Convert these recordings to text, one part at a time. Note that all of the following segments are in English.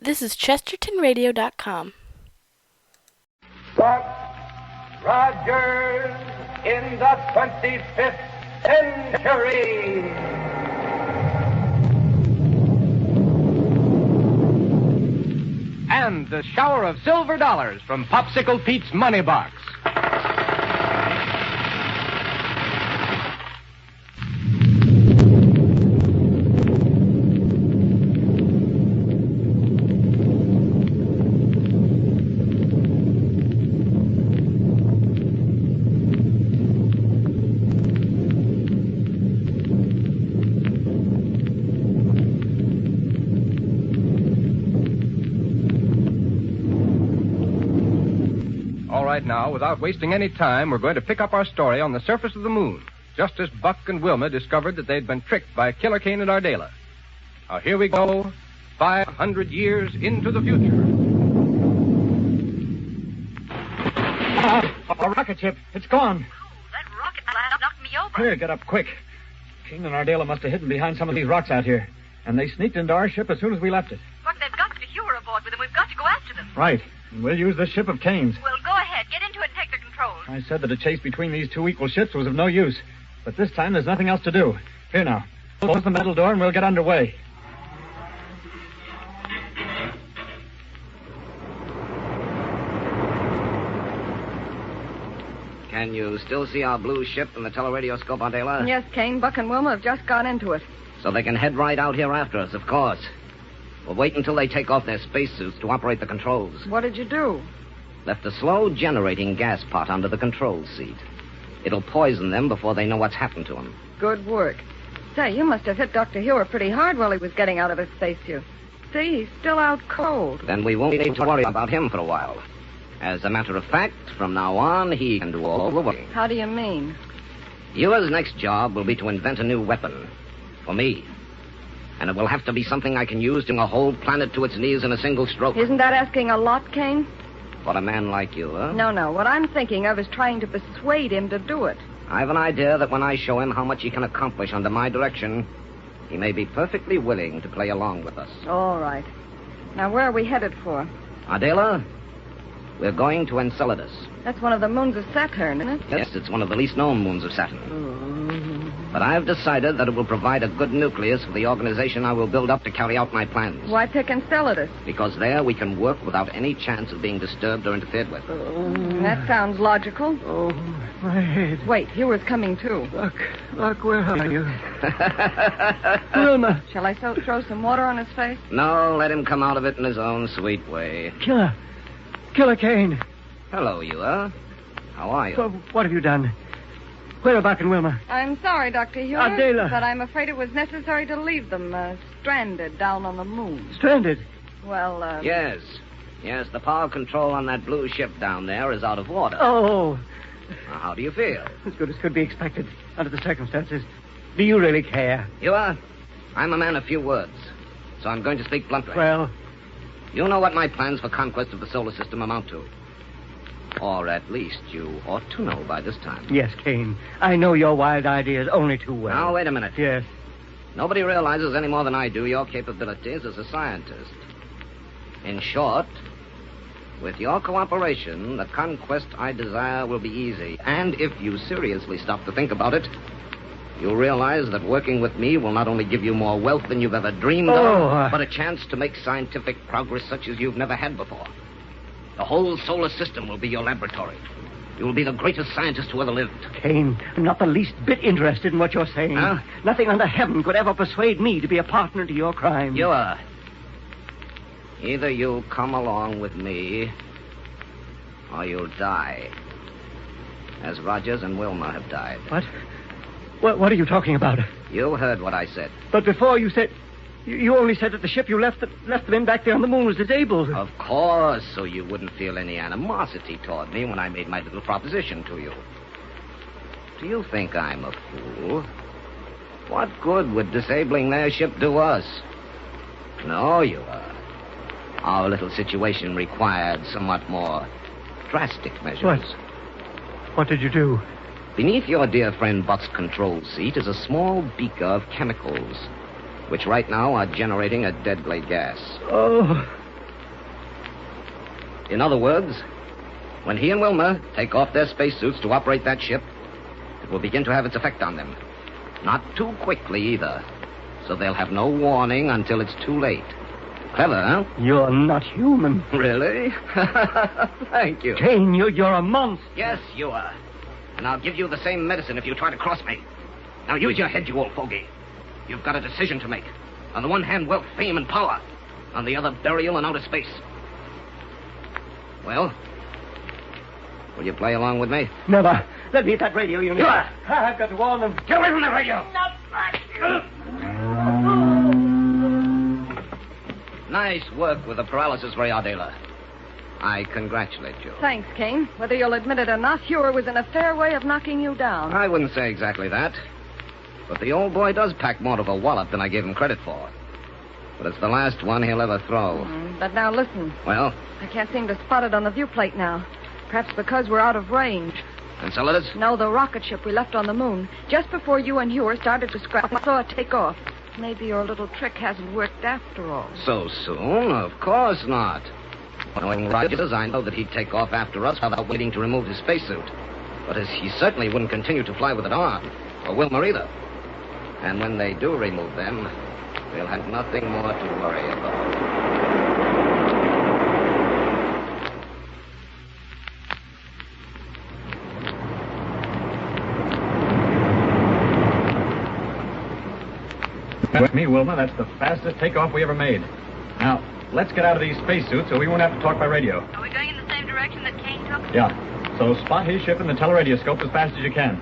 This is ChestertonRadio.com. Buck Rogers in the 25th century. And a shower of silver dollars from Popsicle Pete's money box. Right now, without wasting any time, we're going to pick up our story on the surface of the moon, just as Buck and Wilma discovered that they'd been tricked by Killer Kane and Ardela. Now, here we go, 500 years into the future. A rocket ship. It's gone. Oh, that rocket blast knocked me over. Here, get up quick. Kane and Ardela must have hidden behind some of these rocks out here, and they sneaked into our ship as soon as we left it. Buck, they've got the Hewer aboard with them. We've got to go after them. Right. And we'll use this ship of Kane's. Well, go ahead. Get into it and take the controls. I said that a chase between these two equal ships was of no use. But this time there's nothing else to do. Here now. Close the metal door and we'll get underway. Can you still see our blue ship in the teleradioscope, Ardela? Yes, Kane. Buck and Wilma have just got into it. So they can head right out here after us, of course. We'll wait until they take off their spacesuits to operate the controls. What did you do? Left a slow generating gas pot under the control seat. It'll poison them before they know what's happened to them. Good work. Say, you must have hit Dr. Hewer pretty hard while he was getting out of his spacesuit. See, he's still out cold. Then we won't need to worry about him for a while. As a matter of fact, from now on, he can do all the work. How do you mean? Hewer's next job will be to invent a new weapon. For me. And it will have to be something I can use to bring a whole planet to its knees in a single stroke. Isn't that asking a lot, Kane? For a man like you, huh? No. What I'm thinking of is trying to persuade him to do it. I've an idea that when I show him how much he can accomplish under my direction, he may be perfectly willing to play along with us. All right. Now, where are we headed for? Ardela, we're going to Enceladus. That's one of the moons of Saturn, isn't it? Yes, it's one of the least known moons of Saturn. But I've decided that it will provide a good nucleus for the organization I will build up to carry out my plans. Why pick Enceladus? Because there we can work without any chance of being disturbed or interfered with. That sounds logical. Oh, my head. Wait, Hewer's coming too. Look, where are you? Wilma. Shall I throw some water on his face? No, let him come out of it in his own sweet way. Killer Kane. Hello, Hewer. How are you? So, what have you done? Where are Buck and Wilma? I'm sorry, Dr. Hewer. Ardela. But I'm afraid it was necessary to leave them stranded down on the moon. Stranded? Well, Yes, the power control on that blue ship down there is out of order. Oh. Now, how do you feel? As good as could be expected under the circumstances. Do you really care? Hewer, I'm a man of few words, so I'm going to speak bluntly. Well, you know what my plans for conquest of the solar system amount to. Or at least you ought to know by this time. yes, Kane. I know your wild ideas only too well. Now, wait a minute. Yes. Nobody realizes any more than I do your capabilities as a scientist. In short, with your cooperation, the conquest I desire will be easy. And if you seriously stop to think about it, you'll realize that working with me will not only give you more wealth than you've ever dreamed of, but a chance to make scientific progress such as you've never had before. The whole solar system will be your laboratory. You will be the greatest scientist who ever lived. Kane, I'm not the least bit interested in what you're saying. Huh? Nothing under heaven could ever persuade me to be a partner to your crime. You are. Either you'll come along with me, or you'll die. As Rogers and Wilma have died. What are you talking about? You heard what I said. But before you said... You only said that the ship you left them in back there on the moon was disabled. Of course, so you wouldn't feel any animosity toward me when I made my little proposition to you. Do you think I'm a fool? What good would disabling their ship do us? No, you are. Our little situation required somewhat more drastic measures. What did you do? Beneath your dear friend Buck's control seat is a small beaker of chemicals, which right now are generating a deadly gas. Oh, In other words, when he and Wilma take off their spacesuits to operate that ship, it will begin to have its effect on them. Not too quickly, either. So they'll have no warning until it's too late. Clever, huh? You're not human. Really? Thank you. Kane, you're a monster. Yes, you are. And I'll give you the same medicine if you try to cross me. Now use your head, you old fogey. You've got a decision to make. On the one hand, wealth, fame, and power. On the other, burial and outer space. Well, will you play along with me? Never. Let me at that radio unit. Sure. I've got to warn them. Get away from the radio! Nice work with the paralysis ray, Ardela. I congratulate you. Thanks, Kane. Whether you'll admit it or not, Hewer was in a fair way of knocking you down. I wouldn't say exactly that. But the old boy does pack more of a wallop than I gave him credit for. But it's the last one he'll ever throw. But now listen. Well? I can't seem to spot it on the viewplate now. Perhaps because we're out of range. Enceladus? No, the rocket ship we left on the moon. Just before you and Hewer started to scrap, I saw it take off. Maybe your little trick hasn't worked after all. So soon? Of course not. Knowing Rogers, I know that he'd take off after us without waiting to remove his spacesuit. But he certainly wouldn't continue to fly with it on. Or Wilma either. And when they do remove them, we'll have nothing more to worry about. With me, Wilma, that's the fastest takeoff we ever made. Now, let's get out of these spacesuits so we won't have to talk by radio. Are we going in the same direction that Kane took? Yeah. So spot his ship in the teleradioscope as fast as you can.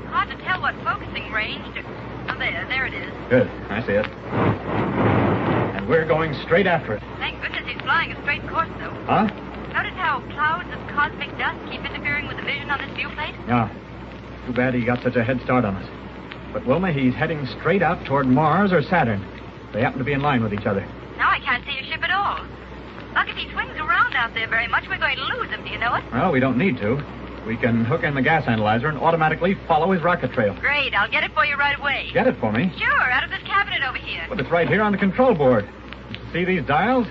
Hard to tell what focusing range. Oh, there it is. Good. I see it. And we're going straight after it. Thank goodness he's flying a straight course, though. Huh? Notice how clouds of cosmic dust keep interfering with the vision on this viewplate? Yeah. Too bad he got such a head start on us. But, Wilma, he's heading straight out toward Mars or Saturn. They happen to be in line with each other. Now I can't see your ship at all. Look, if he swings around out there very much, we're going to lose him. Do you know it? Well, we don't need to. We can hook in the gas analyzer and automatically follow his rocket trail. Great. I'll get it for you right away. Get it for me? Sure, out of this cabinet over here. But it's right here on the control board. See these dials?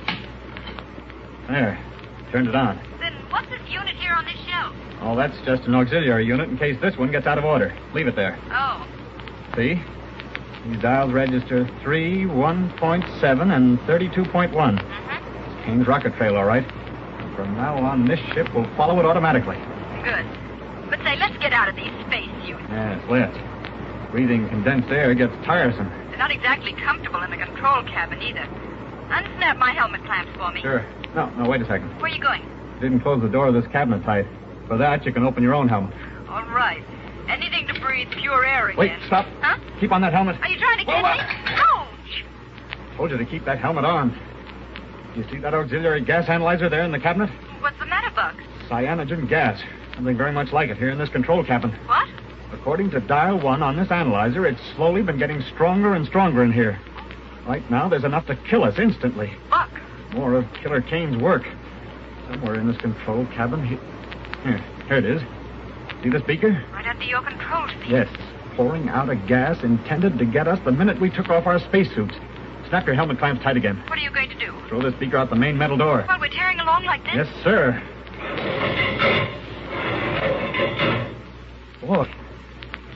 There. Turned it on. Then what's this unit here on this shelf? Oh, that's just an auxiliary unit in case this one gets out of order. Leave it there. Oh. See? These dials register 3, 1.7, and 32.1. Mm-hmm. Kane's rocket trail, all right. From now on, this ship will follow it automatically. Good. But say, let's get out of these spacesuits. Yes, let's. Breathing condensed air gets tiresome. They're not exactly comfortable in the control cabin either. Unsnap my helmet clamps for me. Sure. No, wait a second. Where are you going? Didn't close the door of this cabinet tight. For that, you can open your own helmet. All right. Anything to breathe pure air again. Wait, stop. Huh? Keep on that helmet. Are you trying to get me? Ouch! Told you to keep that helmet on. You see that auxiliary gas analyzer there in the cabinet? What's the matter, Buck? Cyanogen gas. Something very much like it here in this control cabin. What? According to dial 1 on this analyzer, it's slowly been getting stronger and stronger in here. Right now, there's enough to kill us instantly. Buck! More of Killer Kane's work. Somewhere in this control cabin. Here it is. See this beaker? Right under your control feet. Yes. Pouring out a gas intended to get us the minute we took off our spacesuits. Snap your helmet clamps tight again. What are you going to do? Throw this beaker out the main metal door. While we're tearing along like this? Yes, sir. Boy,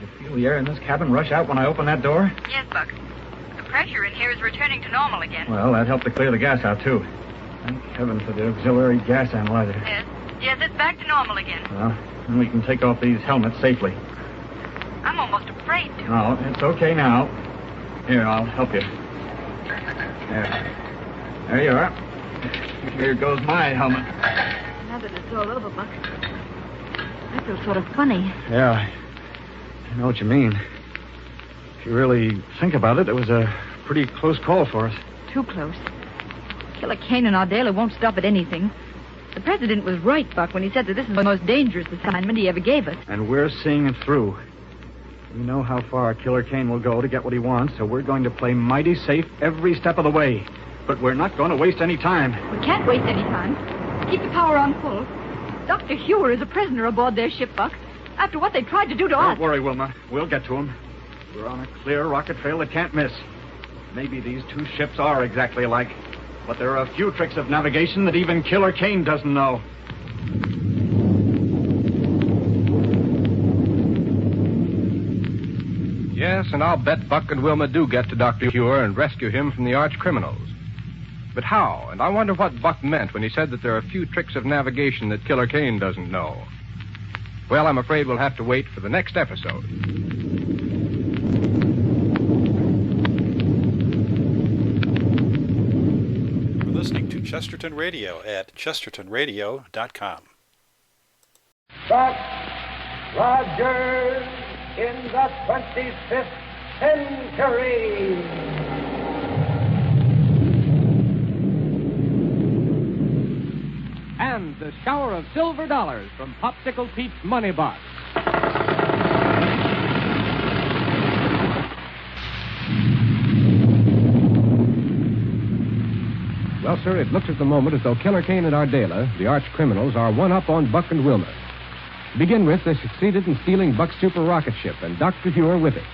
did you feel the air in this cabin rush out when I opened that door? Yes, Buck. The pressure in here is returning to normal again. Well, that helped to clear the gas out, too. Thank heaven for the auxiliary gas analyzer. Yes, it's back to normal again. Well, then we can take off these helmets safely. I'm almost afraid to. No, it's okay now. Here, I'll help you. There you are. Here goes my helmet. Now that it's all over, Buck, I feel sort of funny. Yeah, I know what you mean. If you really think about it, it was a pretty close call for us. Too close. Killer Kane and Ardela won't stop at anything. The president was right, Buck, when he said that this is the most dangerous assignment he ever gave us. And we're seeing it through. We know how far Killer Kane will go to get what he wants, so we're going to play mighty safe every step of the way. But we're not going to waste any time. We can't waste any time. Keep the power on full. Dr. Hewer is a prisoner aboard their ship, Buck. After what they tried to do to us. Don't worry, Wilma. We'll get to him. We're on a clear rocket trail that can't miss. Maybe these two ships are exactly alike. But there are a few tricks of navigation that even Killer Kane doesn't know. Yes, and I'll bet Buck and Wilma do get to Dr. Cure and rescue him from the arch criminals. But how? And I wonder what Buck meant when he said that there are a few tricks of navigation that Killer Kane doesn't know. Well, I'm afraid we'll have to wait for the next episode. You're listening to Chesterton Radio at chestertonradio.com. Buck Rogers in the 25th century. And the shower of silver dollars from Popsicle Pete's Money Box. Well, sir, it looks at the moment as though Killer Kane and Ardela, the arch criminals, are one up on Buck and Wilma. To begin with, they succeeded in stealing Buck's super rocket ship and Dr. Cure with it.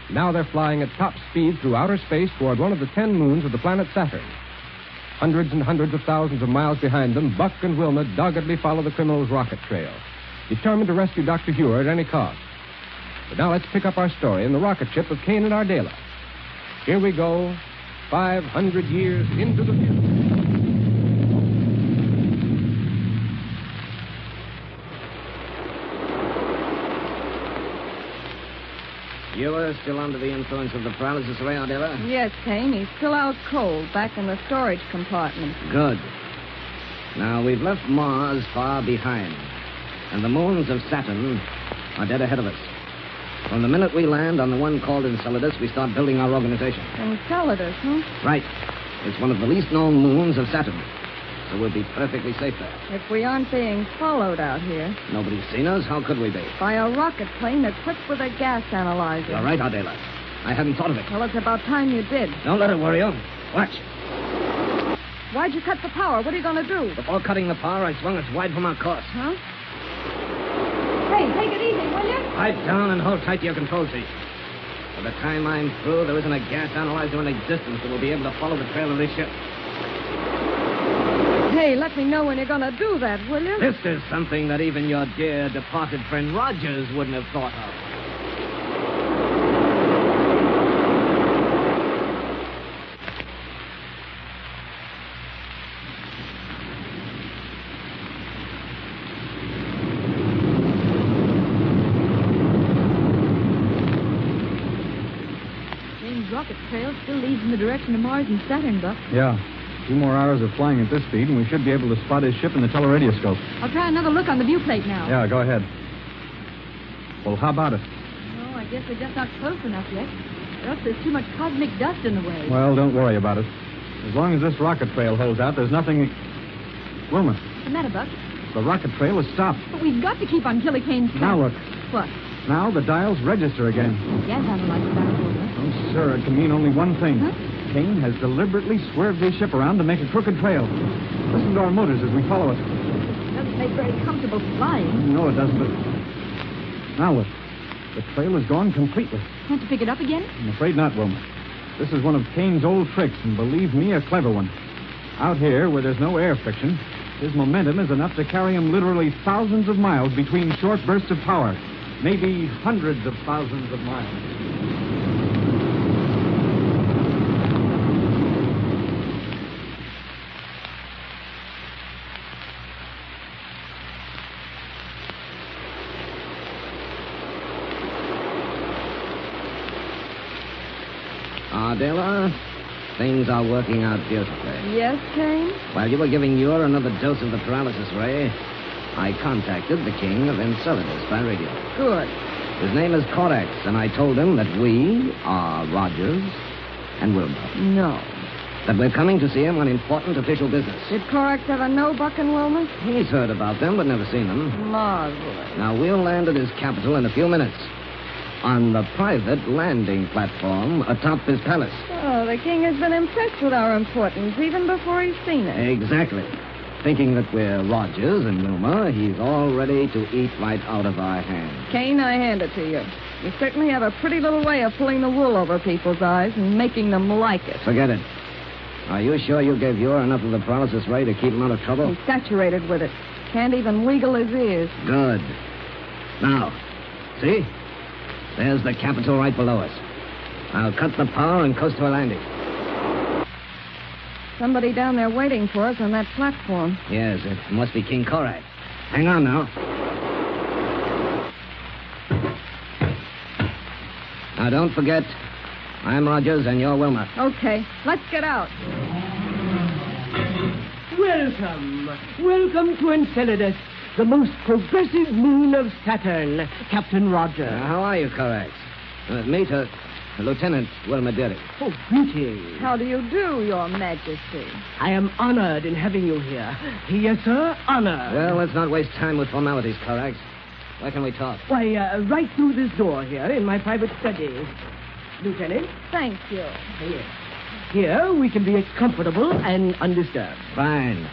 Now they're flying at top speed through outer space toward one of the 10 moons of the planet Saturn. Hundreds and hundreds of thousands of miles behind them, Buck and Wilma doggedly follow the criminals' rocket trail, determined to rescue Dr. Cure at any cost. But now let's pick up our story in the rocket ship of Kane and Ardela. Here we go, 500 years into the future. You are still under the influence of the paralysis ray, Ardela? Yes, Kane. He's still out cold, back in the storage compartment. Good. Now, we've left Mars far behind, and the moons of Saturn are dead ahead of us. From the minute we land on the one called Enceladus, we start building our organization. Enceladus, huh? Right. It's one of the least known moons of Saturn, so we'll be perfectly safe there. If we aren't being followed out here. Nobody's seen us. How could we be? By a rocket plane equipped with a gas analyzer. You're right, Ardela. I hadn't thought of it. Well, it's about time you did. Don't let it worry you. Watch. Why'd you cut the power? What are you going to do? Before cutting the power, I swung us wide from our course. Huh? Hey, take it easy, will you? Pipe down and hold tight to your control seat. By the time I'm through, there isn't a gas analyzer in existence that will be able to follow the trail of this ship. Hey, let me know when you're going to do that, will you? This is something that even your dear departed friend Rogers wouldn't have thought of. Kane's rocket trail still leads in the direction of Mars and Saturn, Buck. Yeah. 2 more hours of flying at this speed, and we should be able to spot his ship in the teleradioscope. I'll try another look on the viewplate now. Yeah, go ahead. Well, how about it? Oh, I guess we're just not close enough yet. Or else there's too much cosmic dust in the way. Well, don't worry about it. As long as this rocket trail holds out, there's nothing... Wilma, What's the matter, Buck? the rocket trail has stopped. But we've got to keep on Killer Kane's track. Now look. What? Now the dials register again. Gas analyzer back over. Oh, sir, it can mean only one thing. Huh? Kane has deliberately swerved his ship around to make a crooked trail. Listen to our motors as we follow it. Doesn't make very comfortable flying. No, it doesn't, but... Now look. The trail is gone completely. Want to pick it up again? I'm afraid not, Wilma. This is one of Kane's old tricks, and believe me, a clever one. Out here, where there's no air friction, his momentum is enough to carry him literally thousands of miles between short bursts of power. Maybe hundreds of thousands of miles. Ardela, things are working out beautifully. Yes, Kane? While you were giving Ure another dose of the paralysis ray, I contacted the king of Enceladus by radio. Good. His name is Corax, and I told him that we are Rogers and Wilma. No. That we're coming to see him on important official business. Did Corax ever know Buck and Wilma? He's heard about them, but never seen them. Marvelous. Now, we'll land at his capital in a few minutes. On the private landing platform atop his palace. Oh, the king has been impressed with our importance even before he's seen it. Exactly. Thinking that we're Rogers and Wilma, he's all ready to eat right out of our hands. Kane, I hand it to you. You certainly have a pretty little way of pulling the wool over people's eyes and making them like it. Forget it. Are you sure you gave Ure enough of the paralysis ray to keep him out of trouble? He's saturated with it. Can't even wiggle his ears. Good. Now, see? There's the Capitol right below us. I'll cut the power and coast to a landing. Somebody down there waiting for us on that platform. Yes, it must be King Korak. Hang on now. Now, don't forget, I'm Rogers and you're Wilma. Okay, let's get out. Welcome. Welcome to Enceladus, the most progressive moon of Saturn, Captain Rogers. How are you, Korak? Meet Lieutenant Wilma Derrick. Oh, greetings. How do you do, Your Majesty? I am honored in having you here. Yes, sir, honored. Well, let's not waste time with formalities, Korak. Where can we talk? Why, right through this door here in my private study. Lieutenant? Thank you. Yes. Here we can be comfortable and undisturbed. Fine.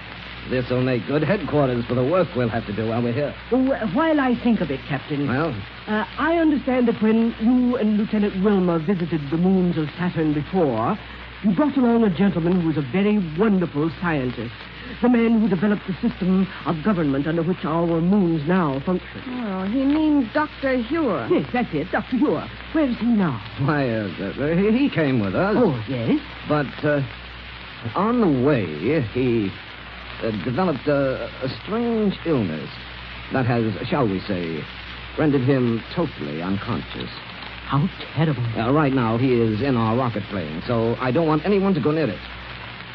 This'll make good headquarters for the work we'll have to do while we're here. While I think of it, Captain. Well? I understand that when you and Lieutenant Wilma visited the moons of Saturn before, you brought along a gentleman who was a very wonderful scientist. The man who developed the system of government under which our moons now function. Oh, he means Dr. Ure. Yes, that's it, Dr. Ure. Where is he now? Why, he came with us. Oh, yes? But, on the way, he developed a strange illness that has, shall we say, rendered him totally unconscious. How terrible. Right now, he is in our rocket plane, so I don't want anyone to go near it.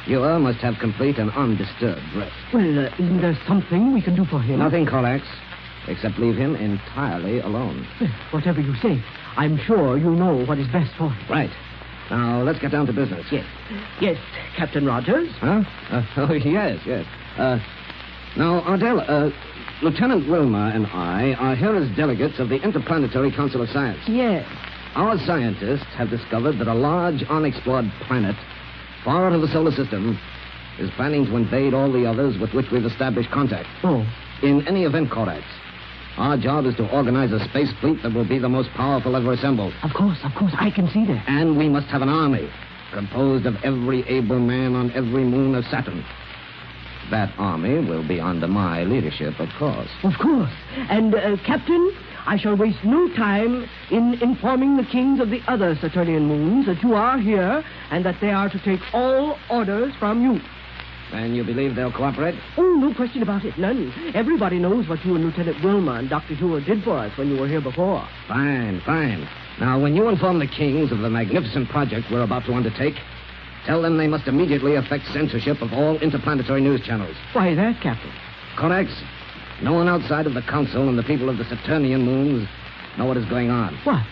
You must have complete and undisturbed rest. Well, isn't there something we can do for him? Nothing, Korax, except leave him entirely alone. Whatever you say, I'm sure you know what is best for him. Right. Now, let's get down to business. Yes. Yes, Captain Rogers. Huh? Yes. Now, Ardell, Lieutenant Wilma and I are here as delegates of the Interplanetary Council of Science. Yes. Our scientists have discovered that a large unexplored planet far out of the solar system is planning to invade all the others with which we've established contact. Oh. In any event, Korax, our job is to organize a space fleet that will be the most powerful ever assembled. Of course, I can see that. And we must have an army composed of every able man on every moon of Saturn. That army will be under my leadership, of course. Of course. And, Captain, I shall waste no time in informing the kings of the other Saturnian moons that you are here and that they are to take all orders from you. And you believe they'll cooperate? Oh, no question about it. None. Everybody knows what you and Lieutenant Wilma and Dr. Ure did for us when you were here before. Fine. Now, when you inform the kings of the magnificent project we're about to undertake, tell them they must immediately effect censorship of all interplanetary news channels. Why that, Captain? Korax, no one outside of the Council and the people of the Saturnian moons know what is going on. What?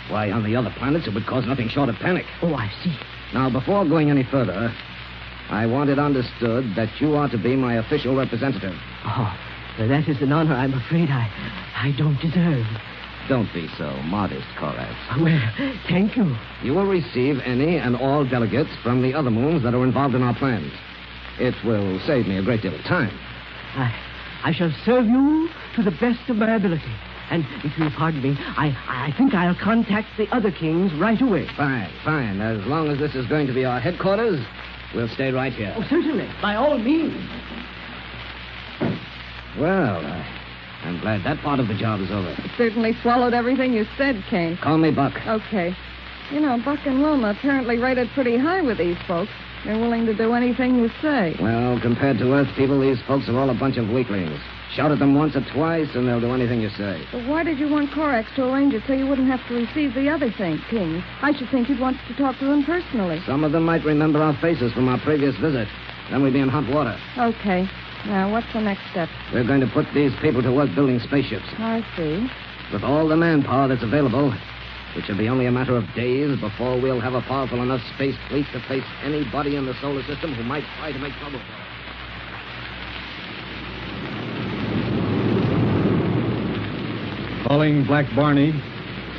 Why, on the other planets, it would cause nothing short of panic. Oh, I see. Now, before going any further, I want it understood that you are to be my official representative. Oh, that is an honor I'm afraid I don't deserve. Don't be so modest, Korax. Well, thank you. You will receive any and all delegates from the other moons that are involved in our plans. It will save me a great deal of time. I shall serve you to the best of my ability. And if you'll pardon me, I think I'll contact the other kings right away. Fine. As long as this is going to be our headquarters, we'll stay right here. Oh, certainly. By all means. Well, I'm glad that part of the job is over. You certainly swallowed everything you said, Kane. Call me Buck. Okay. You know, Buck and Wilma apparently rated pretty high with these folks. They're willing to do anything you say. Well, compared to Earth people, these folks are all a bunch of weaklings. Shout at them once or twice, and they'll do anything you say. But why did you want Korax to arrange it so you wouldn't have to receive the other kings? I should think you'd want to talk to them personally. Some of them might remember our faces from our previous visit. Then we'd be in hot water. Okay. Now, what's the next step? We're going to put these people to work building spaceships. I see. With all the manpower that's available, it should be only a matter of days before we'll have a powerful enough space fleet to face anybody in the solar system who might try to make trouble for us. Calling Black Barney.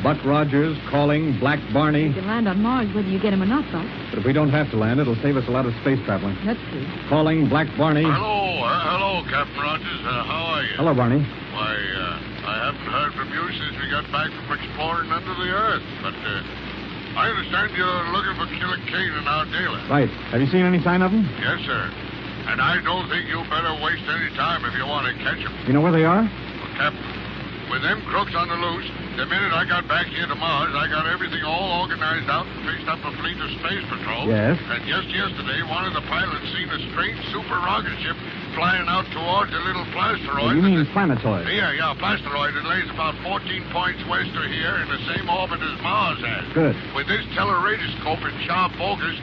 Buck Rogers calling Black Barney. You can land on Mars whether you get him or not, Buck. But if we don't have to land, it'll save us a lot of space traveling. That's true. Calling Black Barney. Hello, Captain Rogers. How are you? Hello, Barney. Why, I haven't heard from you since we got back from exploring under the Earth. But I understand you're looking for Killer Kane and Ardela. Right. Have you seen any sign of them? Yes, sir. And I don't think you better waste any time if you want to catch them. You know where they are? Well, Captain, with them crooks on the loose, the minute I got back here to Mars, I got everything all organized out and fixed up a fleet of space patrol. Yes. And just yesterday, one of the pilots seen a strange super rocket ship flying out towards a little plasteroid. You mean planetoid? Yeah, plasteroid. It lays about 14 points west of here in the same orbit as Mars has. Good. With this teleradioscope in sharp focus,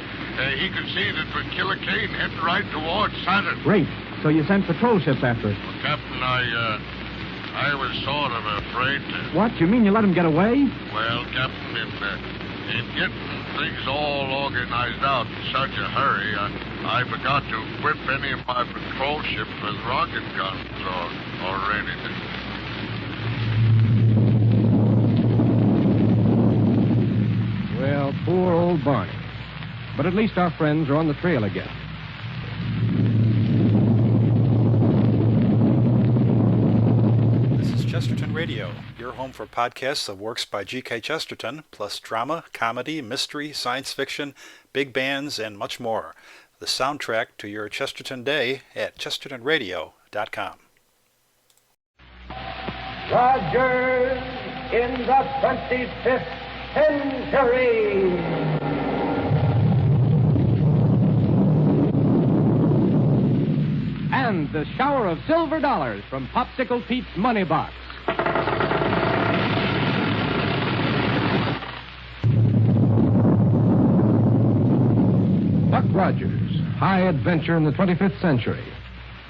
he could see that the Killer Kane heading right towards Saturn. Great. So you sent patrol ships after it. Well, Captain, I was sort of afraid to... What? You mean you let him get away? Well, Captain, in getting things all organized out in such a hurry, I forgot to equip any of my patrol ships with rocket guns or anything. Well, poor old Barney. But at least our friends are on the trail again. This is Chesterton Radio, your home for podcasts of works by G.K. Chesterton, plus drama, comedy, mystery, science fiction, big bands, and much more. The soundtrack to your Chesterton day at chestertonradio.com. Rogers in the 25th century. And the shower of silver dollars from Popsicle Pete's Money Box. Buck Rogers, High Adventure in the 25th Century.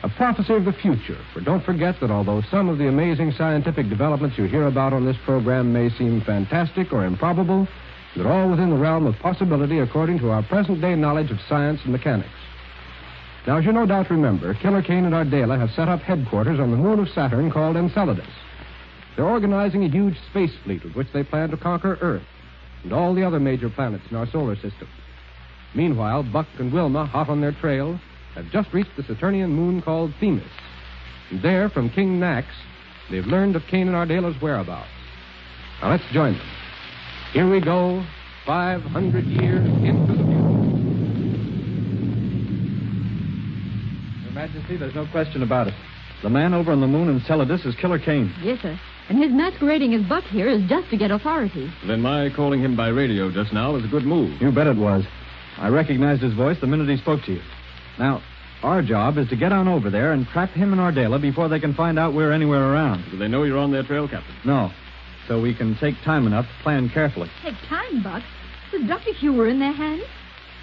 A prophecy of the future, for don't forget that although some of the amazing scientific developments you hear about on this program may seem fantastic or improbable, they're all within the realm of possibility according to our present-day knowledge of science and mechanics. Now, as you no doubt remember, Killer Kane and Ardela have set up headquarters on the moon of Saturn called Enceladus. They're organizing a huge space fleet with which they plan to conquer Earth and all the other major planets in our solar system. Meanwhile, Buck and Wilma, hot on their trail, have just reached the Saturnian moon called Themis. And there, from King Nax, they've learned of Kane and Ardela's whereabouts. Now, let's join them. Here we go, 500 years into the future. Your Majesty, there's no question about it. The man over on the moon Enceladus is Killer Kane. Yes, sir. And his masquerading as Buck here is just to get authority. Then my calling him by radio just now was a good move. You bet it was. I recognized his voice the minute he spoke to you. Now, our job is to get on over there and trap him and Ardela before they can find out we're anywhere around. Do they know you're on their trail, Captain? No. So we can take time enough to plan carefully. Take time, Buck? Does Dr. Hewer in their hands?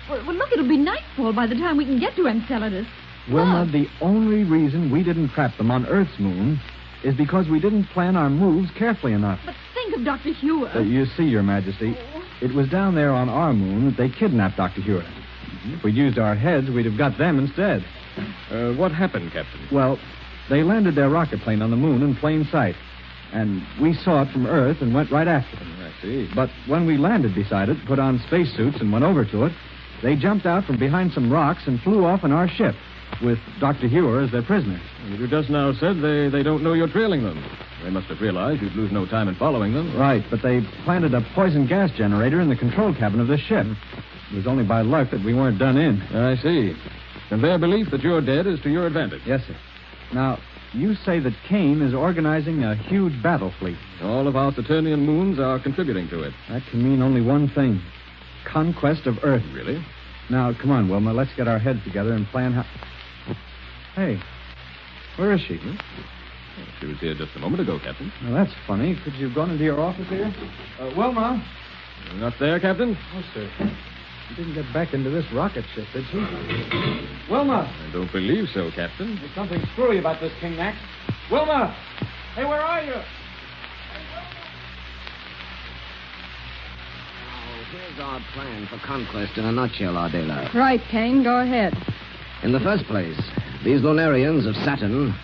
Well, look, it'll be nightfall by the time we can get to Enceladus. Wilma, the only reason we didn't trap them on Earth's moon is because we didn't plan our moves carefully enough. But think of Dr. Hewer. You see, Your Majesty, it was down there on our moon that they kidnapped Dr. Hewer. If we'd used our heads, we'd have got them instead. What happened, Captain? Well, they landed their rocket plane on the moon in plain sight. And we saw it from Earth and went right after them. I see. But when we landed beside it, put on spacesuits and went over to it, they jumped out from behind some rocks and flew off in our ship, with Dr. Hewer as their prisoner. You just now said they don't know you're trailing them. They must have realized you'd lose no time in following them. Right, but they planted a poison gas generator in the control cabin of this ship. It was only by luck that we weren't done in. I see. And their belief that you're dead is to your advantage. Yes, sir. Now, you say that Kane is organizing a huge battle fleet. All of our Saturnian moons are contributing to it. That can mean only one thing. Conquest of Earth. Really? Now, come on, Wilma. Let's get our heads together and plan how... Hey, where is she? She was here just a moment ago, Captain. Well, that's funny. Could you have gone into your office here? Wilma? Not there, Captain? No, sir. She didn't get back into this rocket ship, did she? Wilma! I don't believe so, Captain. There's something screwy about this, King Nax. Wilma! Hey, where are you? Here's our plan for conquest in a nutshell, Ardela. Right, Kane, go ahead. In the first place, these Lunarians of Saturn,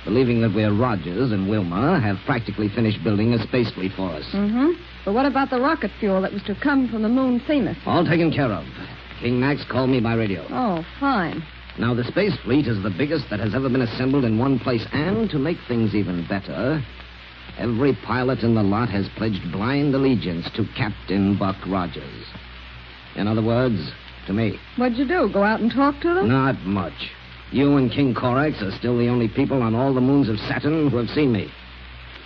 believing that we're Rogers and Wilma, have practically finished building a space fleet for us. Mm-hmm. But what about the rocket fuel that was to come from the moon Themis? All taken care of. King Nax called me by radio. Oh, fine. Now, the space fleet is the biggest that has ever been assembled in one place, and to make things even better, Every pilot in the lot has pledged blind allegiance to Captain Buck Rogers. In other words, to me. What'd you do? Go out and talk to them? Not much. You and King Korax are still the only people on all the moons of Saturn who have seen me.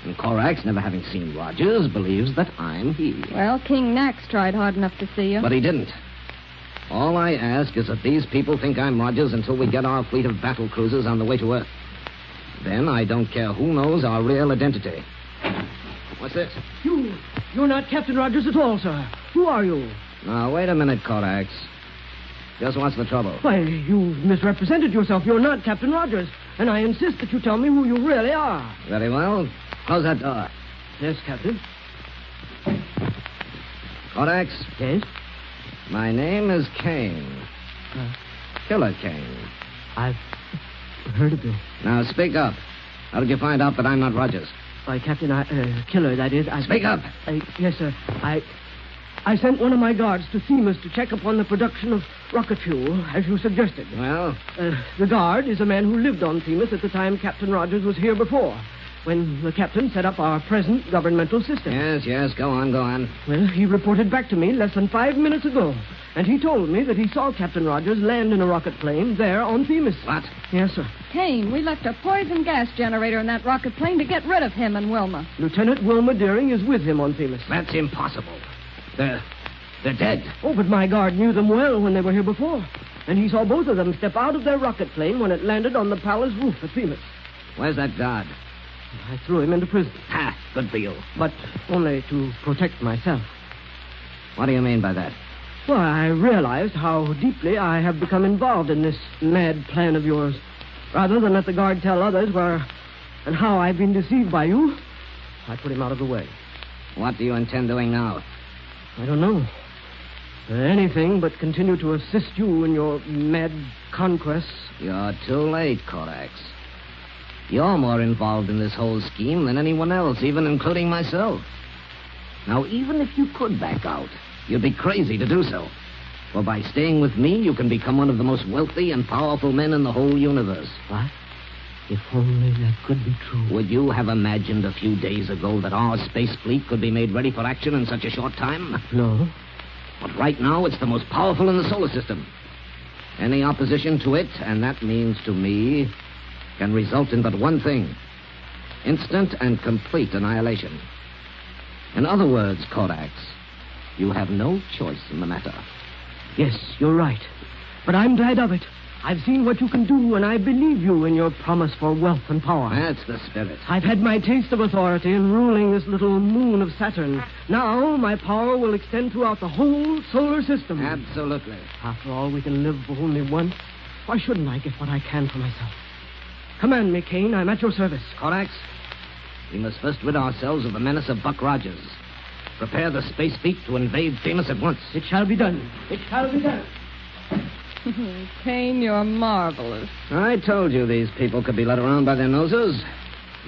And Korax, never having seen Rogers, believes that I'm he. Well, King Nax tried hard enough to see you. But he didn't. All I ask is that these people think I'm Rogers until we get our fleet of battle cruisers on the way to Earth. Then I don't care who knows our real identity. What's this? You're not Captain Rogers at all, sir. Who are you? Now, wait a minute, Korax. Just what's the trouble? Why, you've misrepresented yourself. You're not Captain Rogers. And I insist that you tell me who you really are. Very well. Close that door. Yes, Captain. Korax? Yes? My name is Kane. Killer Kane. I've heard of you. Now, speak up. How did you find out that I'm not Rogers? Why, Captain, Killer, that is. Speak up! Yes, sir. I sent one of my guards to Themis to check upon the production of rocket fuel, as you suggested. Well? The guard is a man who lived on Themis at the time Captain Rogers was here before, when the captain set up our present governmental system. Yes, go on. Well, he reported back to me less than 5 minutes ago, and he told me that he saw Captain Rogers land in a rocket plane there on Themis. What? Yes, sir. Kane, we left a poison gas generator in that rocket plane to get rid of him and Wilma. Lieutenant Wilma Deering is with him on Themis. That's impossible. They're dead. Oh, but my guard knew them well when they were here before. And he saw both of them step out of their rocket plane when it landed on the palace roof at Themis. Where's that guard? I threw him into prison. Ha! Good for you. But only to protect myself. What do you mean by that? Well, I realized how deeply I have become involved in this mad plan of yours. Rather than let the guard tell others where and how I've been deceived by you, I put him out of the way. What do you intend doing now? I don't know. Anything but continue to assist you in your mad conquests. You're too late, Korax. You're more involved in this whole scheme than anyone else, even including myself. Now, even if you could back out, you'd be crazy to do so. For by staying with me, you can become one of the most wealthy and powerful men in the whole universe. What? If only that could be true. Would you have imagined a few days ago that our space fleet could be made ready for action in such a short time? No. But right now, it's the most powerful in the solar system. Any opposition to it, and that means to me, can result in but one thing: instant and complete annihilation. In other words, Korax, you have no choice in the matter. Yes, you're right. But I'm glad of it. I've seen what you can do, and I believe you in your promise for wealth and power. That's the spirit. I've had my taste of authority in ruling this little moon of Saturn. Now my power will extend throughout the whole solar system. Absolutely. After all, we can live for only once. Why shouldn't I get what I can for myself? Command me, Kane. I'm at your service. Korax, we must first rid ourselves of the menace of Buck Rogers. Prepare the space fleet to invade Themis at once. It shall be done. It shall be done. Kane, you're marvelous. I told you these people could be led around by their noses.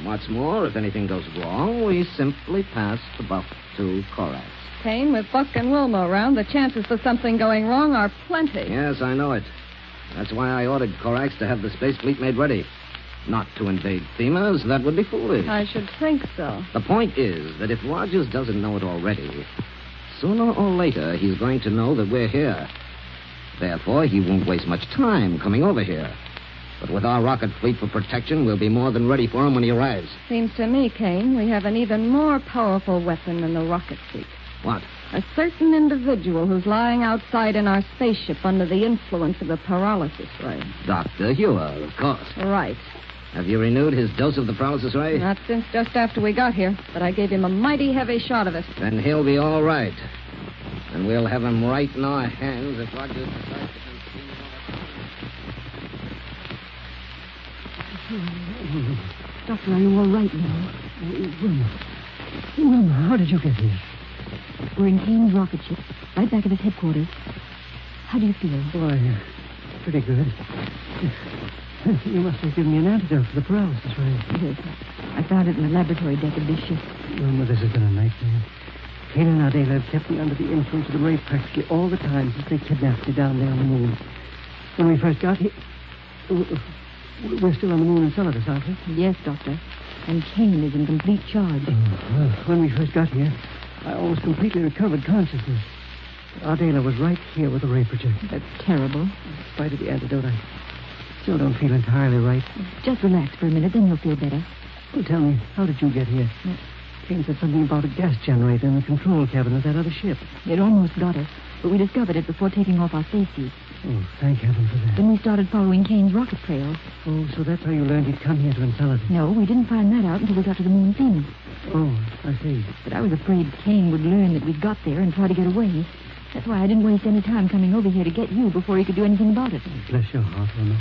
What's more, if anything goes wrong, we simply pass the buff to Korax. Kane, with Buck and Wilma around, the chances for something going wrong are plenty. Yes, I know it. That's why I ordered Korax to have the space fleet made ready. Not to invade Themis, that would be foolish. I should think so. The point is that if Rogers doesn't know it already, sooner or later he's going to know that we're here. Therefore, he won't waste much time coming over here. But with our rocket fleet for protection, we'll be more than ready for him when he arrives. Seems to me, Kane, we have an even more powerful weapon than the rocket fleet. What? A certain individual who's lying outside in our spaceship under the influence of the paralysis ray. Dr. Hewer, of course. Right. Have you renewed his dose of the paralysis ray? Not since just after we got here, but I gave him a mighty heavy shot of it. Then he'll be all right. And we'll have him right in our hands if Rogers decides to continue. Doctor, are you all right now? Wilma, how did you get here? We're in Kane's rocket ship, right back at his headquarters. How do you feel? Why, pretty good. You must have given me an antidote for the paralysis ray. Yes, I found it in the laboratory deck of this ship. Wilma, this has been a nightmare. Kane and Adela have kept me under the influence of the ray practically all the time since they kidnapped me down there on the moon. When we first got here... We're still on the moon in Enceladus, aren't we? Yes, Doctor. And Kane is in complete charge. Well, when we first got here, I almost completely recovered consciousness. But Ardela was right here with the ray projector. That's terrible. In spite of the antidote, I still don't feel entirely right. Just relax for a minute, then you'll feel better. Well, tell me, how did you get here? Kane said something about a gas generator in the control cabin of that other ship. It almost got us, but we discovered it before taking off our spacesuits. Oh, thank heaven for that. Then we started following Kane's rocket trail. Oh, so that's how you learned he'd come here to Enceladus. No, we didn't find that out until we got to the moon Phoenix. Oh, I see. But I was afraid Kane would learn that we'd got there and try to get away. That's why I didn't waste any time coming over here to get you before he could do anything about it. Bless your heart, Wilma.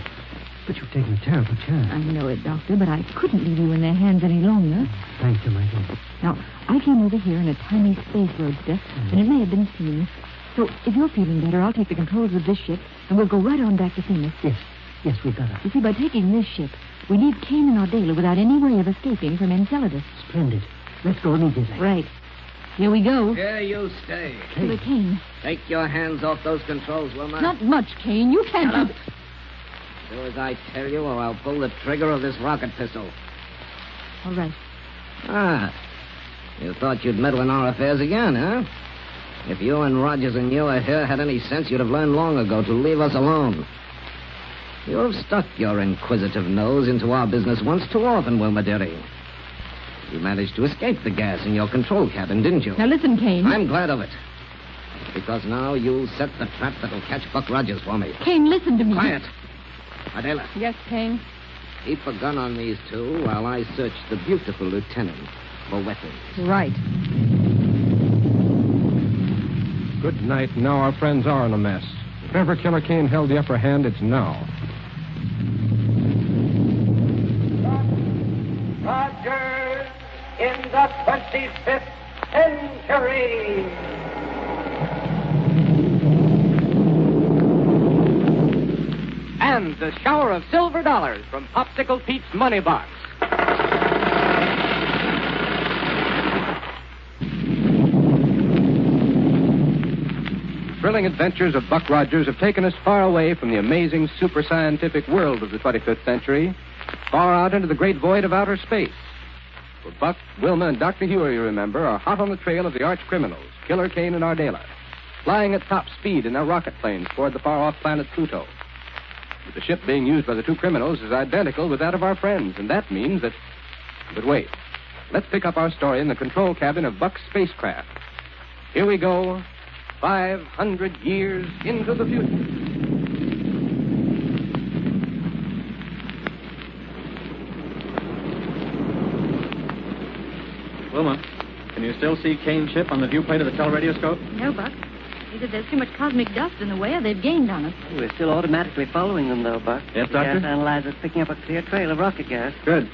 But you've taken a terrible chance. I know it, Doctor, but I couldn't leave you in their hands any longer. Thank you, my dear. Now, I came over here in a tiny space roadster, and it may have been seen. So, if you're feeling better, I'll take the controls of this ship, and we'll go right on back to Phoenix. Yes, we've got it. You see, by taking this ship, we leave Kane and Ardela without any way of escaping from Enceladus. Splendid. Let's go immediately. Right. Here we go. Here you stay. Killer Kane. Take your hands off those controls, Wilma. Not much, Kane. You can't... Shut up. Do as I tell you, or I'll pull the trigger of this rocket pistol. All right. Ah. You thought you'd meddle in our affairs again, huh? If you and Rogers and Ewer here had any sense, you'd have learned long ago to leave us alone. You have stuck your inquisitive nose into our business once too often, Wilma dearie. You managed to escape the gas in your control cabin, didn't you? Now listen, Kane. I'm glad of it. Because now you'll set the trap that'll catch Buck Rogers for me. Kane, listen to me. Quiet. Adela. Yes, Kane? Keep a gun on these two while I search the beautiful lieutenant for weapons. Right. Good night. Now our friends are in a mess. If ever Killer Kane held the upper hand, it's now. Rogers in the 25th century. And the shower of silver dollars from Popsicle Pete's Money Box. Thrilling adventures of Buck Rogers have taken us far away from the amazing super scientific world of the 25th century, far out into the great void of outer space. For Buck, Wilma, and Dr. Hewer, you remember, are hot on the trail of the arch criminals, Killer Kane and Ardela, flying at top speed in their rocket planes toward the far-off planet Pluto. But the ship being used by the two criminals is identical with that of our friends, and that means that... But wait. Let's pick up our story in the control cabin of Buck's spacecraft. Here we go, 500 years into the future. Wilma, can you still see Kane's ship on the viewplate of the teleradioscope? No, Buck. Either there's too much cosmic dust in the way or they've gained on us. We're still automatically following them, though, Buck. Yes, The Doctor? gas analyzer's picking up a clear trail of rocket gas. Good.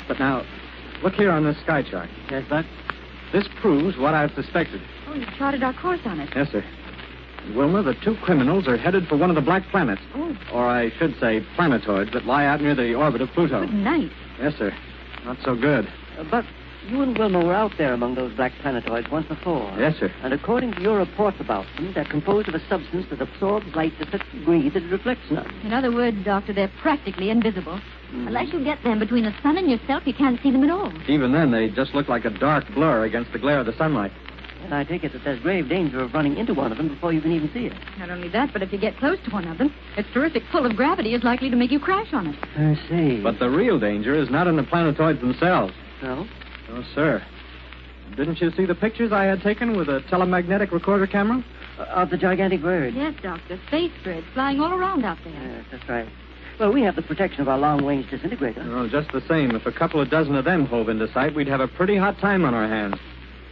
But now, look here on this sky chart. Yes, Buck? This proves what I've suspected. Oh, you've charted our course on it. Yes, sir. Wilma, the two criminals are headed for one of the black planets. Oh. Or I should say planetoids that lie out near the orbit of Pluto. Good night. Yes, sir. Not so good. Buck, you and Wilma were out there among those black planetoids once before. Yes, sir. And according to your reports about them, they're composed of a substance that absorbs light to such a degree that it reflects none. In other words, Doctor, they're practically invisible. Unless you get them between the sun and yourself, you can't see them at all. Even then, they just look like a dark blur against the glare of the sunlight. And I take it that there's grave danger of running into one of them before you can even see it. Not only that, but if you get close to one of them, its terrific pull of gravity is likely to make you crash on it. I see. But the real danger is not in the planetoids themselves. No? No, sir. Didn't you see the pictures I had taken with a telemagnetic recorder camera? Of the gigantic bird? Yes, Doctor. Space birds flying all around out there. Yes, that's right. Well, we have the protection of our long-range disintegrator. Oh, just the same. If a couple of dozen of them hove into sight, we'd have a pretty hot time on our hands.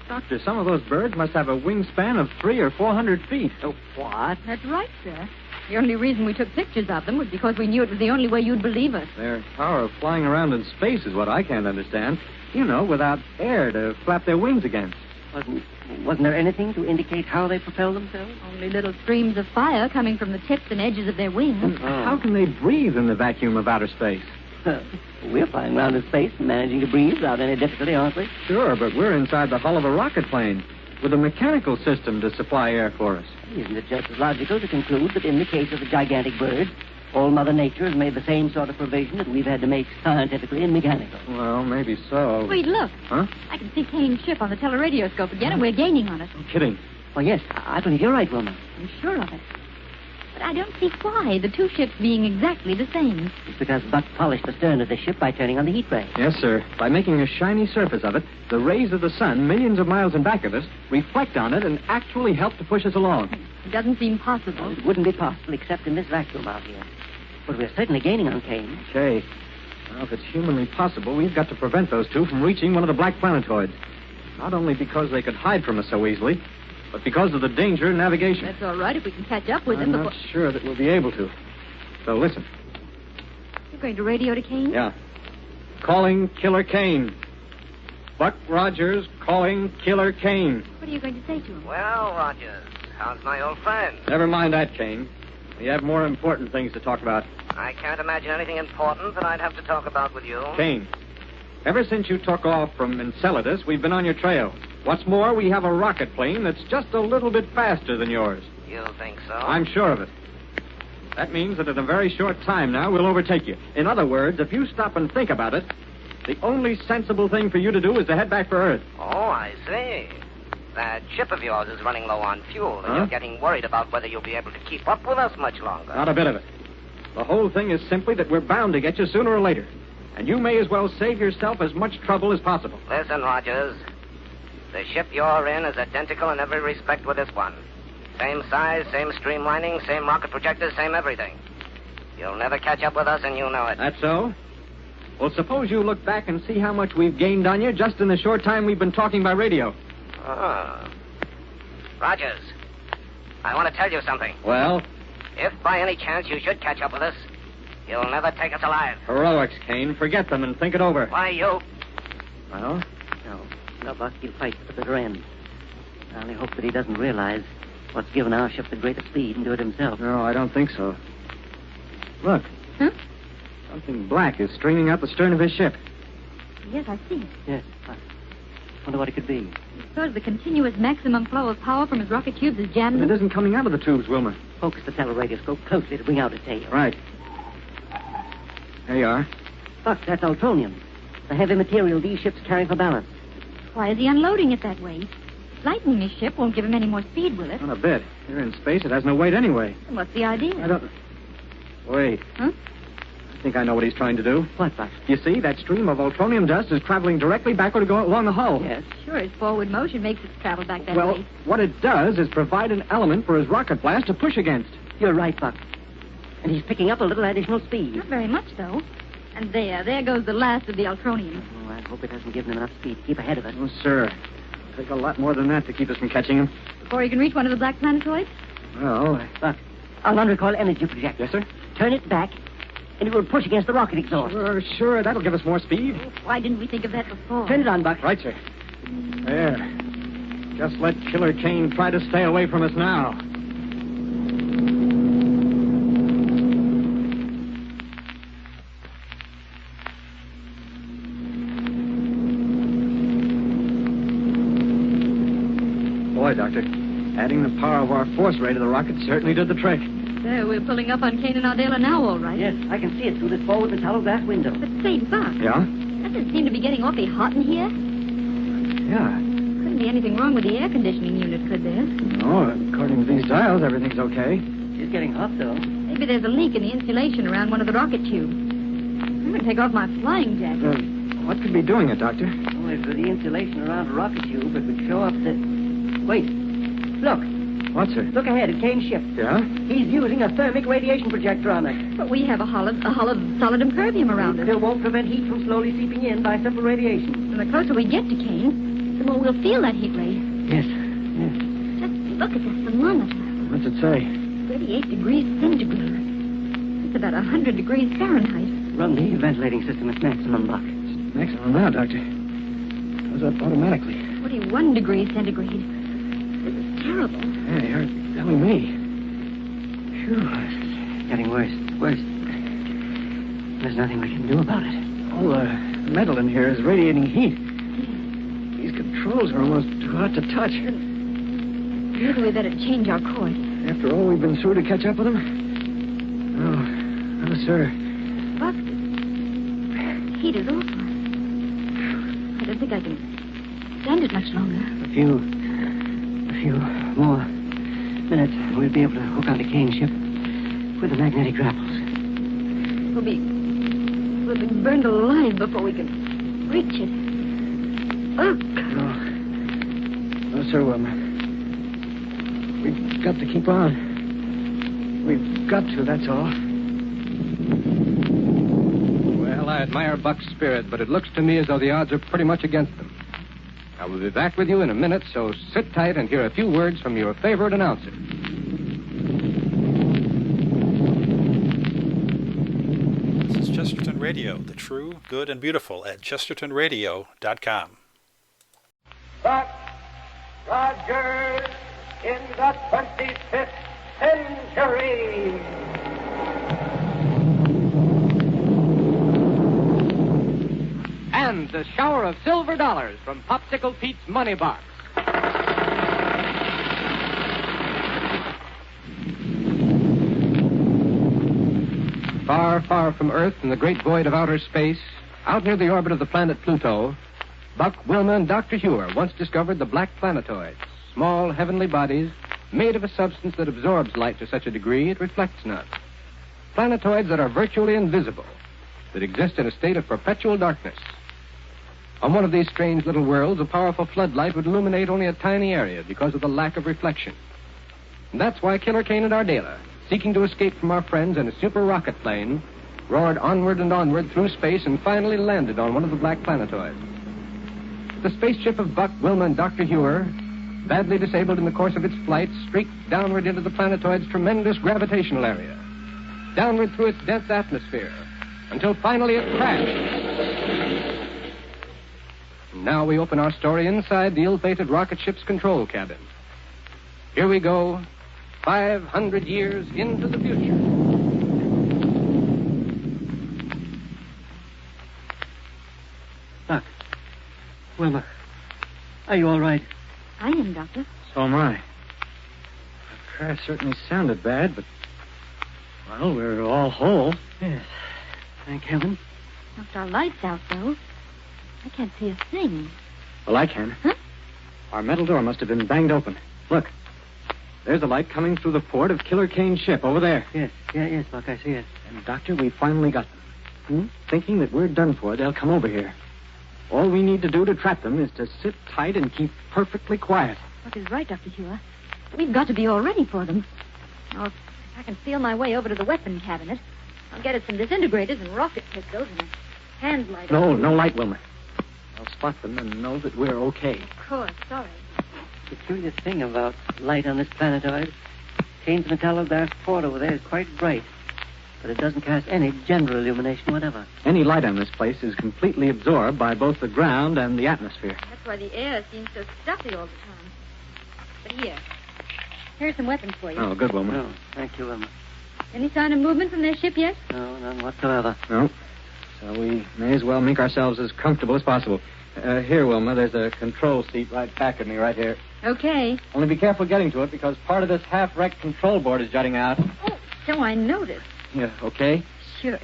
Doctor, some of those birds must have a wingspan of 300 or 400 feet. Oh, what? That's right, sir. The only reason we took pictures of them was because we knew it was the only way you'd believe us. Their power of flying around in space is what I can't understand. You know, without air to flap their wings against. Wasn't there anything to indicate how they propel themselves? Only little streams of fire coming from the tips and edges of their wings. How can they breathe in the vacuum of outer space? We're flying around in space and managing to breathe without any difficulty, aren't we? Sure, but we're inside the hull of a rocket plane with a mechanical system to supply air for us. Isn't it just as logical to conclude that in the case of the gigantic bird, Old Mother Nature has made the same sort of provision that we've had to make scientifically and mechanically. Well, maybe so. Wait, look. Huh? I can see Kane's ship on the teleradioscope again, and we're gaining on it. No kidding. Oh, yes, I believe you're right, Wilma. I'm sure of it. But I don't see why, the two ships being exactly the same. It's because Buck polished the stern of the ship by turning on the heat ray. Yes, sir. By making a shiny surface of it, the rays of the sun, millions of miles in back of us, reflect on it and actually help to push us along. It doesn't seem possible. It wouldn't be possible except in this vacuum out here. But we're certainly gaining on Kane. Okay. Well, if it's humanly possible, we've got to prevent those two from reaching one of the black planetoids. Not only because they could hide from us so easily, but because of the danger in navigation. That's all right if we can catch up with I'm them not sure that we'll be able to. So listen. You're going to radio to Kane? Yeah. Calling Killer Kane. Buck Rogers calling Killer Kane. What are you going to say to him? Well, Rogers, how's my old friend? Never mind that, Kane. We have more important things to talk about. I can't imagine anything important that I'd have to talk about with you. Kane, ever since you took off from Enceladus, we've been on your trail. What's more, we have a rocket plane that's just a little bit faster than yours. You think so? I'm sure of it. That means that in a very short time now, we'll overtake you. In other words, if you stop and think about it, the only sensible thing for you to do is to head back for Earth. Oh, I see. That ship of yours is running low on fuel, and you're getting worried about whether you'll be able to keep up with us much longer. Not a bit of it. The whole thing is simply that we're bound to get you sooner or later. And you may as well save yourself as much trouble as possible. Listen, Rogers. The ship you're in is identical in every respect with this one. Same size, same streamlining, same rocket projectors, same everything. You'll never catch up with us, and you know it. That's so? Well, suppose you look back and see how much we've gained on you just in the short time we've been talking by radio. Oh. Rogers, I want to tell you something. Well? If by any chance you should catch up with us, you'll never take us alive. Heroics, Kane. Forget them and think it over. Why, you... Well? No, Buck, he'll fight to the bitter end. I only hope that he doesn't realize what's given our ship the greatest speed and do it himself. No, I don't think so. Look. Huh? Something black is straining out the stern of his ship. Yes, I see it. Yes, I wonder what it could be. Suppose the continuous maximum flow of power from his rocket tubes is jammed. But it isn't coming out of the tubes, Wilma. Focus the teleradioscope closely to bring out its tail. Right. There you are. Buck, that's ultronium. The heavy material these ships carry for balance. Why is he unloading it that way? Lightening his ship won't give him any more speed, will it? Not a bit. Here in space, it has no weight anyway. Then what's the idea? I don't... Wait. Huh? I think I know what he's trying to do. What, Buck? You see, that stream of ultronium dust is traveling directly backward along the hull. Yes. Sure, his forward motion makes it travel back that Well, way. what it does is provide an element for his rocket blast to push against. You're right, Buck. And he's picking up a little additional speed. Not very much, though. And there goes the last of the ultronium. Oh, I hope it hasn't given him enough speed to keep ahead of us. Oh, sir. It'll take a lot more than that to keep us from catching him. Before he can reach one of the black planetoids? Well, Buck, I'll unrecoil energy projector. Yes, sir? Turn it back, and it will push against the rocket exhaust. Sure. That'll give us more speed. Why didn't we think of that before? Turn it on, Buck. Right, sir. There. Just let Killer Kane try to stay away from us now. Boy, Doctor, adding the power of our force ray to the rocket certainly did the trick. There, we're pulling up on Kane and Ardela now, all right. Yes, I can see it through this forward metallo glass window. But say, Buck. Yeah? Doesn't it seem to be getting awfully hot in here? Yeah. Couldn't be anything wrong with the air conditioning unit, could there? No, according to these dials, everything's okay. It's getting hot, though. Maybe there's a leak in the insulation around one of the rocket tubes. I'm going to take off my flying jacket. What could be doing it, Doctor? Oh, if the insulation around a rocket tube, it would show up that... Wait. Look. What, sir? Look ahead at Kane's ship. Yeah? He's using a thermic radiation projector on it. But we have a hull of solid impervium around It us. still won't prevent heat from slowly seeping in by simple radiation. And the closer we get to Kane, the more we'll feel that heat ray. Yes. Just look at the thermometer. What's it say? 38 degrees centigrade. It's about 100 degrees Fahrenheit. Run the ventilating system at maximum, Buck. It's maximum now, Doctor. Goes up automatically. 41 degrees centigrade. This is terrible. Yeah, you're telling me. Phew. It's getting worse. Worse. There's nothing we can do about it. All the metal in here is radiating heat. These controls are almost too hot to touch. Maybe we better change our course. After all we've been through to catch up with them? Oh, sir. Buck, the heat is awful. I don't think I can stand it much longer. A few more minutes, and we'll be able to hook onto Kane's ship with the magnetic grapples. We'll be burned alive before we can reach it. Oh, No, sir, Wilma. We've got to keep on. We've got to, that's all. Well, I admire Buck's spirit, but it looks to me as though the odds are pretty much against them. I will be back with you in a minute, so sit tight and hear a few words from your favorite announcer. This is Chesterton Radio, the true, good, and beautiful at chestertonradio.com. Buck Rogers in the 25th century. And the shower of silver dollars from Popsicle Pete's money box. Far, far from Earth in the great void of outer space, out near the orbit of the planet Pluto, Buck, Wilma, and Dr. Hewer once discovered the black planetoids, small heavenly bodies made of a substance that absorbs light to such a degree it reflects none. Planetoids that are virtually invisible, that exist in a state of perpetual darkness. On one of these strange little worlds, a powerful floodlight would illuminate only a tiny area because of the lack of reflection. And that's why Killer Kane and Ardela, seeking to escape from our friends in a super rocket plane, roared onward and onward through space and finally landed on one of the black planetoids. The spaceship of Buck, Wilma, and Dr. Hewer, badly disabled in the course of its flight, streaked downward into the planetoid's tremendous gravitational area, downward through its dense atmosphere, until finally it crashed. And now we open our story inside the ill-fated rocket ship's control cabin. Here we go, 500 years into the future. Buck. Wilma. Are you all right? I am, Doctor. So am I. The crash certainly sounded bad, but, well, we're all whole. Yes. Thank heaven. Knocked our lights out, though. I can't see a thing. Well, I can. Huh? Our metal door must have been banged open. Look. There's a light coming through the port of Killer Kane's ship over there. Yes, Buck, I see it. And, Doctor, we finally got them. Thinking that we're done for, they'll come over here. All we need to do to trap them is to sit tight and keep perfectly quiet. Buck is right, Dr. Hewer. We've got to be all ready for them. Now, if I can feel my way over to the weapon cabinet, I'll get at some disintegrators and rocket pistols and a hand light. No light, Wilma. I'll spot them and know that we're okay. Of course, sorry. The curious thing about light on this planetoid, Kane's metallo-glass port over there is quite bright, but it doesn't cast any general illumination whatever. Any light on this place is completely absorbed by both the ground and the atmosphere. That's why the air seems so stuffy all the time. But here's some weapons for you. Oh, good, Wilma. No, thank you, Wilma. Any sign of movement from their ship yet? No, none whatsoever. No. So we may as well make ourselves as comfortable as possible. Here, Wilma, there's a control seat right back of me right here. Okay. Only be careful getting to it because part of this half-wrecked control board is jutting out. Oh, so I noticed. Yeah, okay? Sure.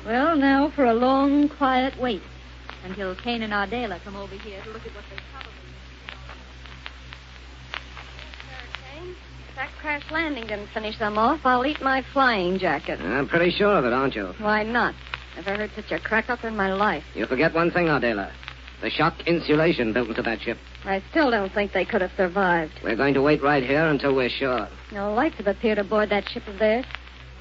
Well, now for a long, quiet wait until Kane and Ardela come over here to look at what they probably... Kane, if that crash landing didn't finish them off, I'll eat my flying jacket. I'm pretty sure of it, aren't you? Why not? Never heard such a crack-up in my life. You forget one thing, Ardela. The shock insulation built into that ship. I still don't think they could have survived. We're going to wait right here until we're sure. No lights have appeared aboard that ship of theirs.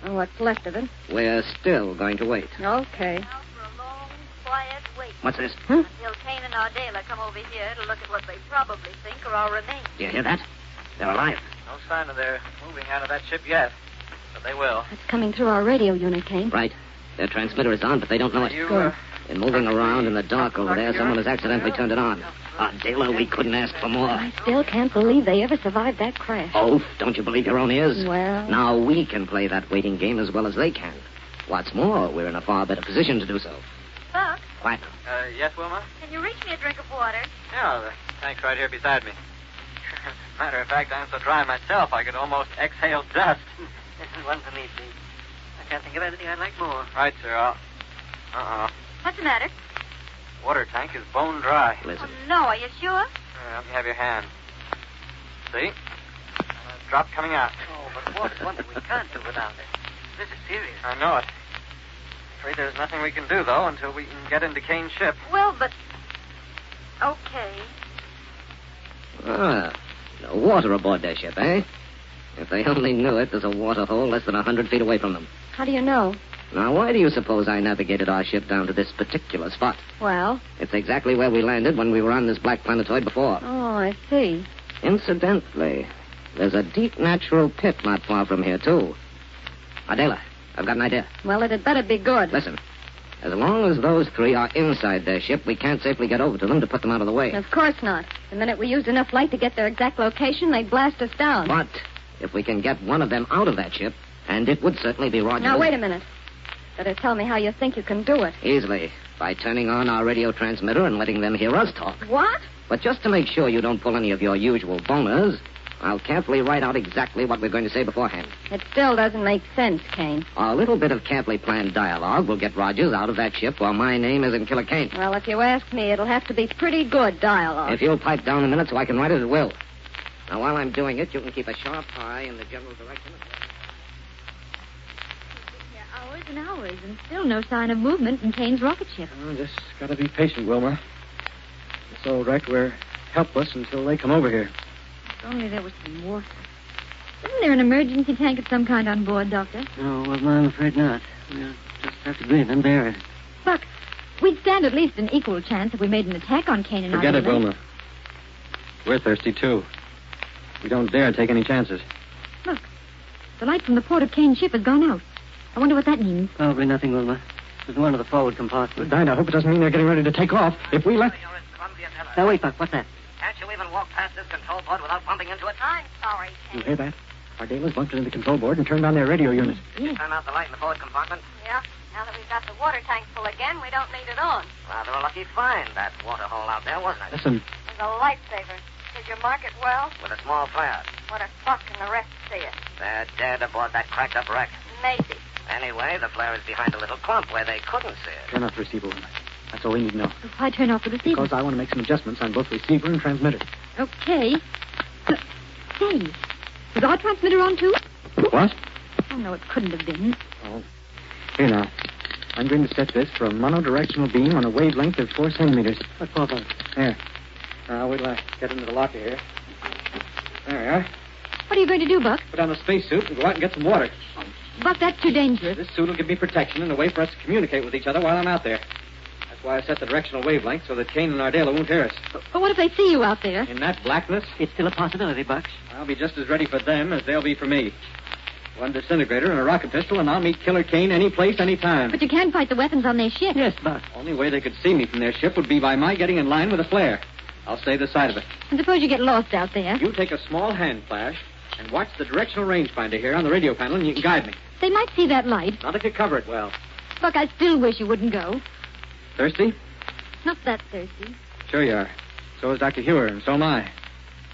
Or what's left of it. We're still going to wait. Okay. Now for a long, quiet wait. What's this? Until Kane and Ardela come over here to look at what they probably think are our remains. Do you hear that? They're alive. No sign of their moving out of that ship yet, but they will. It's coming through our radio unit, Kane. Right. Their transmitter is on, but they don't know it. Good. They're moving around in the dark over there. Someone has accidentally turned it on. Ardela, we couldn't ask for more. I still can't believe they ever survived that crash. Oh, don't you believe your own ears? Well... Now we can play that waiting game as well as they can. What's more, we're in a far better position to do so. Buck, Quiet. Yes, Wilma? can you reach me a drink of water? Yeah, the tank's right here beside me. Matter of fact, I'm so dry myself I could almost exhale dust. One beneath me. I can't think of anything I'd like more. Right, sir. Uh-oh. What's the matter? Water tank is bone dry. Listen. Oh, no, are you sure? Let me have your hand. See? Drop coming out. Oh, but water's one thing we can't do without it. This is serious. I know it. Afraid there's nothing we can do, though, until we can get into Kane's ship. Well, but... Okay. Ah, no water aboard their ship, eh? If they only knew it, there's a water hole less than 100 feet away from them. How do you know? Now, why do you suppose I navigated our ship down to this particular spot? Well? It's exactly where we landed when we were on this black planetoid before. Oh, I see. Incidentally, there's a deep natural pit not far from here, too. Adela, I've got an idea. Well, it had better be good. Listen, as long as those three are inside their ship, we can't safely get over to them to put them out of the way. Of course not. The minute we used enough light to get their exact location, they'd blast us down. But if we can get one of them out of that ship, and it would certainly be Roger. Now, wait a minute. Better tell me how you think you can do it. Easily, by turning on our radio transmitter and letting them hear us talk. What? But just to make sure you don't pull any of your usual boners, I'll carefully write out exactly what we're going to say beforehand. It still doesn't make sense, Kane. A little bit of carefully planned dialogue will get Rogers out of that ship while my name isn't Killer Kane. Well, if you ask me, it'll have to be pretty good dialogue. If you'll pipe down a minute so I can write it, it will. Now, while I'm doing it, you can keep a sharp eye in the general direction. Hours and hours, and still no sign of movement in Kane's rocket ship. Oh, just gotta be patient, Wilma. It's so wrecked we're helpless until they come over here. If only there was some water. Isn't there an emergency tank of some kind on board, Doctor? No, well, I'm afraid not. We'll just have to grin and bear it. Buck, we'd stand at least an equal chance if we made an attack on Kane and Forget it, Wilma. Wilma. We're thirsty, too. We don't dare take any chances. Look, the light from the port of Kane's ship has gone out. I wonder what that means. Probably nothing, Wilma. There's one of the forward compartments. Dinah, I hope it doesn't mean they're getting ready to take off. If we let... Now, wait, Buck, what's that? Can't you even walk past this control board without bumping into it? I'm sorry, You hear that? Our Dalas bumped into the control board and turned on their radio unit. Turn out the light in the forward compartment. Yeah, now that we've got the water tank full again, we don't need it on. Rather a lucky find, that water hole out there, wasn't it? Listen. There's a lifesaver. Did you mark it well? With a small flare. What if Buck and the rest see it? They're dead aboard that cracked-up wreck. Maybe. Anyway, the flare is behind a little clump where they couldn't see it. Turn off the receiver, Wilma. That's all we need to know. Why turn off the receiver? Because I want to make some adjustments on both receiver and transmitter. Okay. Hey, is our transmitter on, too? What? Oh, no, it couldn't have been. Oh. Here now. I'm going to set this for a monodirectional beam on a wavelength of 4 centimeters. What for, Buck? There. Now, we'll get into the locker here. There we are. What are you going to do, Buck? Put on a spacesuit and go out and get some water. Buck, that's too dangerous. This suit will give me protection and a way for us to communicate with each other while I'm out there. That's why I set the directional wavelength so that Kane and Ardela won't hear us. But what if they see you out there? In that blackness? It's still a possibility, Buck. I'll be just as ready for them as they'll be for me. One disintegrator and a rocket pistol, and I'll meet Killer Kane any place, any time. But you can fight the weapons on their ship. Yes, Buck. Only way they could see me from their ship would be by my getting in line with a flare. I'll stay the side of it. And suppose you get lost out there. You take a small hand flash and watch the directional rangefinder here on the radio panel, and you can guide me. They might see that light. Not if you cover it well. Buck, I still wish you wouldn't go. Thirsty? Not that thirsty. Sure you are. So is Dr. Hewer, and so am I.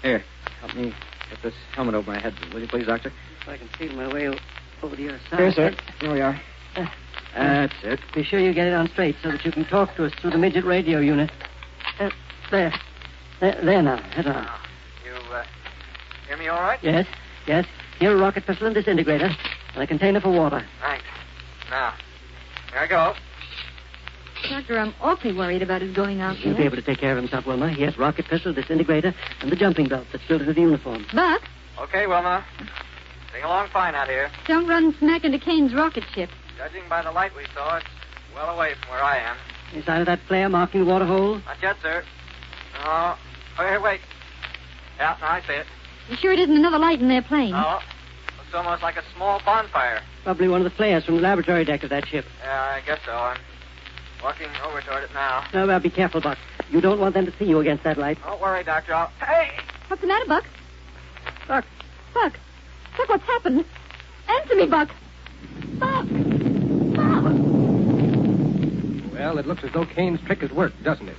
Here, help me get this helmet over my head, will you please, Doctor? If I can feel my way over to your side. Here, sir. Here we are. That's it. Be sure you get it on straight so that you can talk to us through the midget radio unit. There. There now. Head on. You, hear me all right? Yes. Here a rocket pistol and disintegrator, and a container for water. Thanks. Now, here I go. Doctor, I'm awfully worried about his going out He'll there. be able to take care of himself, Wilma. He has rocket pistol, disintegrator, and the jumping belt that's built into the uniform. Buck, Okay, Wilma. Getting along fine out here. don't run smack into Kane's rocket ship. Judging by the light we saw, it's well away from where I am. Any sign of that flare marking the water hole? Not yet, sir. Oh, here, wait. Yeah, now I see it. You sure it isn't another light in their plane? No. Looks almost like a small bonfire. Probably one of the flares from the laboratory deck of that ship. Yeah, I guess so. I'm walking over toward it now. Now, well, be careful, Buck. You don't want them to see you against that light. Don't worry, Doctor. Hey! What's the matter, Buck? Buck, what's happened? Answer me, Buck. Buck! Well, it looks as though Kane's trick has worked, doesn't it?